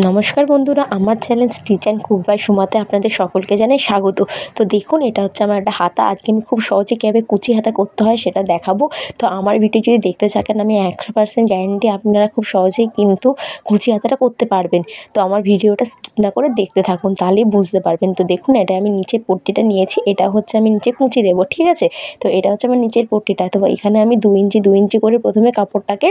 নমস্কার বন্ধুরা, আমার channel stitch and cook by সুমাতে আপনাদের সকলকে জানাই স্বাগত। তো দেখুন, এটা হচ্ছে আমার একটা হাতা। আজকে আমি খুব সহজে কীভাবে কুচি হাতা করতে হয় সেটা দেখাবো। তো আমার ভিডিও যদি দেখতে থাকেন, আমি 100% গ্যারান্টি আপনারা খুব সহজেই কিন্তু কুচি হাতাটা করতে পারবেন। তো আমার ভিডিওটা স্কিপ না করে দেখতে থাকুন, তাহলেই বুঝতে পারবেন। তো দেখুন, এটা আমি নিচের পট্টিটা নিয়েছি, এটা হচ্ছে আমি নিচে কুচি দেবো, ঠিক আছে? তো এটা হচ্ছে আমার নিচের পট্টিটা। তো এখানে আমি 2 ইঞ্চি করে প্রথমে কাপড়টাকে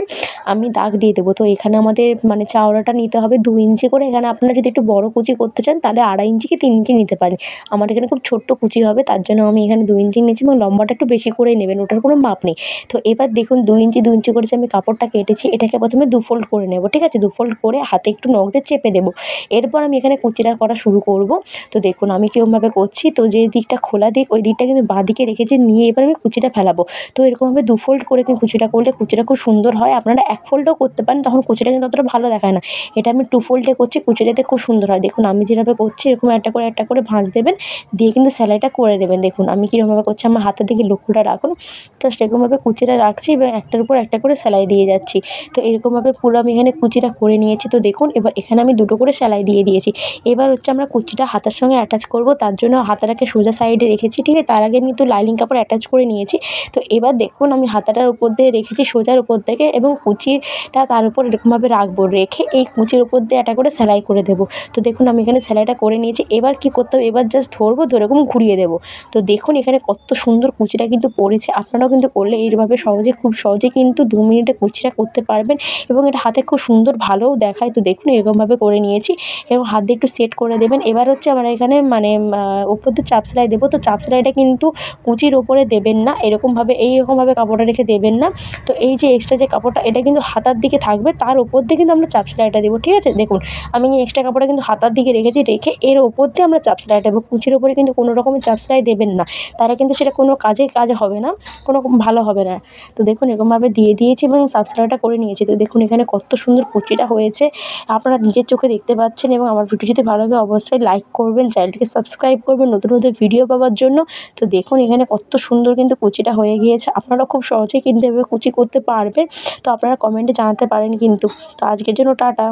আমি দাগ দিয়ে দেবো। তো এখানে আমাদের মানে চওড়াটা নিতে হবে 2 ইঞ্চি করে। এখানে আপনারা যদি একটু বড় কুচি করতে চান তাহলে 2.5 ইঞ্চি কি 3 ইঞ্চি নিতে পারেন। আমার এখানে খুব ছোট্ট কুচি হবে, তার জন্য আমি এখানে 2 ইঞ্চি নিয়েছি এবং লম্বাটা একটু বেশি করেই নেবেন, ওটার কোনো মাপ নেই। তো এবার দেখুন, 2 ইঞ্চি করে যে আমি কাপড়টা কেটেছি, এটাকে প্রথমে 2 ফোল্ড করে নেব, ঠিক আছে? 2 ফোল্ড করে হাতে একটু নখ দিয়ে চেপে দেবো। এরপর আমি এখানে কুচিটা করা শুরু করব। তো দেখুন আমি কীরকমভাবে করছি। তো যে দিকটা খোলা দিক, ওই দিকটা কিন্তু বাঁ দিকে রেখেছি, নিয়ে এবার আমি কুচিটা ফেলাবো। তো এরকমভাবে 2 ফোল্ড করে কিন্তু কুচিটা করলে কুচিটা খুব সুন্দর হয়। আপনারা 1 ফোল্ডও করতে পারেন, তখন কুচিটা কিন্তু অতটা ভালো দেখায় না। এটা আমি 2 ফোল্ডে করছি, কুচিটাতে খুব সুন্দর হয়। দেখুন আমি যেভাবে করছি, এরকম একটা করে ভাঁজ দেবেন, দিয়ে কিন্তু সেলাইটা করে দেবেন। দেখুন আমি কীরকমভাবে করছি, আমার হাতের দিকে লক্ষ্যটা রাখুন। জাস্ট এরকমভাবে কুচিটা রাখছি এবং একটার উপর একটা করে সেলাই দিয়ে যাচ্ছি। তো এরকমভাবে পুরো আমি এখানে কুচিটা করে নিয়েছি। তো দেখুন, এবার এখানে আমি 2টো করে সেলাই দিয়ে দিয়েছি। এবার হচ্ছে আমরা কুচিটা হাতার সঙ্গে অ্যাটাচ করব, তার জন্য হাতাটাকে সোজা সাইডে রেখেছি, ঠিক আছে? তার আগে আমি কিন্তু লাইনিং কাপড় অ্যাটাচ করে নিয়েছি। তো এবার দেখুন, আমি হাতাটার উপর দিয়ে রেখেছি সোজার উপর থেকে, এবং কুচিটা তার উপর এরকমভাবে রাখবো, রেখে এই কুচির উপর দিয়ে একটা করে সেলাই করে দেবো। তো দেখুন আমি এখানে সেলাইটা করে নিয়েছি। এবার কী করতে হবে, এবার জাস্ট ধরবো, ধরে এরকম ঘুরিয়ে দেবো। তো দেখুন এখানে কত সুন্দর কুচিটা কিন্তু পড়েছে। আপনারাও কিন্তু করলে এইভাবে সহজে, খুব সহজে কিন্তু 2 মিনিটে কুচিটা করতে পারবেন, এবং এটা হাতে খুব সুন্দর ভালোও দেখায়। তো দেখুন এরকমভাবে করে নিয়েছি, এবং হাত দিয়ে একটু সেট করে দেবেন। এবার হচ্ছে আমরা এখানে মানে উপর দিয়ে চাপ সেলাই দেবো। তো চাপ সেলাইটা কিন্তু কুচির ওপরে দেবেন না, এইরকমভাবে কাপড়টা রেখে দেবেন না। তো এই যে এক্সট্রা যে কাপড়টা, এটা কিন্তু হাতার দিকে থাকবে, তার উপর দিয়ে কিন্তু আমরা চাপ সেলাইটা দেবো, ঠিক আছে? দেখুন আমি এক্সট্রা কাপড়টা কিন্তু হাতার দিকে রেখেছি, রেখে এর ওপর দিয়ে আমরা চাপ সেলাইটা দেবো। কুচির ওপরে কিন্তু কোনো রকমের চাপ সেলাই দেবেন না, তাহলে কিন্তু সেটা কোনো কাজ হবে না, কোনো ভালো হবে না। তো দেখুন এরকমভাবে দিয়ে দিয়েছি এবং চাপ সেলাইটা করে নিয়েছি। তো দেখুন এখানে কত সুন্দর কুচিটা হয়েছে, আপনারা নিজের চোখে দেখতে পাচ্ছেন। এবং আমার ভিডিও যদি ভালো লাগে অবশ্যই লাইক করবেন, চ্যানেলটিকে সাবস্ক্রাইব করবেন নতুন ভিডিও পাওয়ার জন্য। তো দেখুন এখানে কত সুন্দর কিন্তু কুচিটা হয়ে গিয়েছে। আপনারা খুব সহজেই কিন্তু এভাবে কুচি করতে পারবেন। তো আপনারা কমেন্টে জানাতে পারেন কিন্তু। তো আজকের জন্য টাটা।